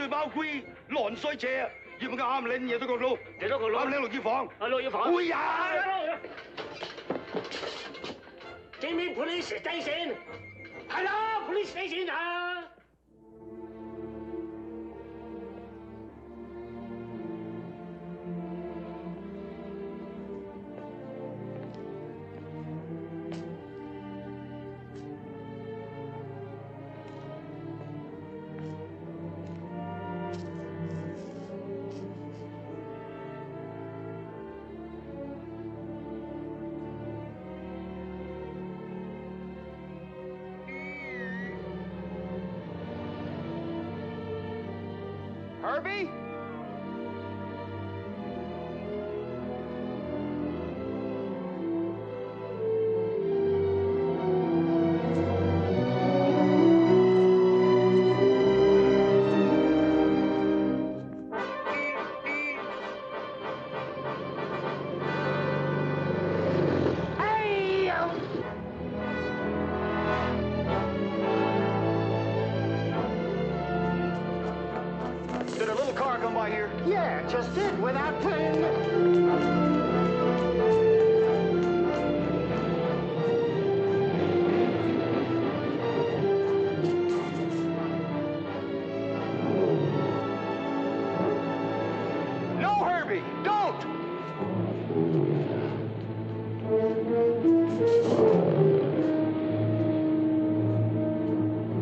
對包龜攔衰車啊！要唔要啱領嘢都個佬？幾多個佬？啱領落機房。落機房。會啊！Jimmy Police Station。係啦 ，Police Station 啊！ Herbie? Did a little car come by here? Yeah, just did without paying. No, Herbie, don't!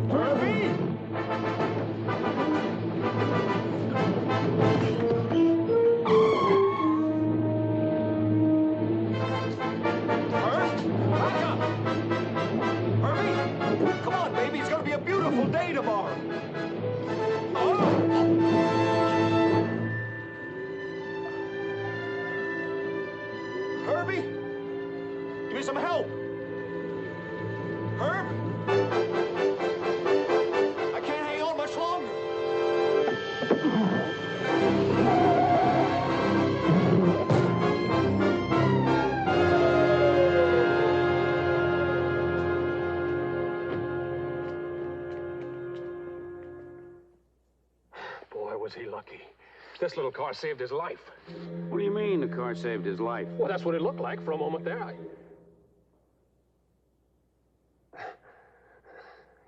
Herbie! Beautiful day tomorrow. Oh. Herbie, give me some help. Herb, I can't hang on much longer. Was he lucky? This little car saved his life. What do you mean the car saved his life? Well, that's what it looked like for a moment there.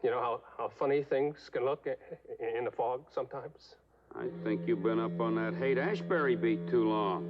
You know how funny things can look in the fog sometimes? I think you've been up on that Haight-Ashbury beat too long.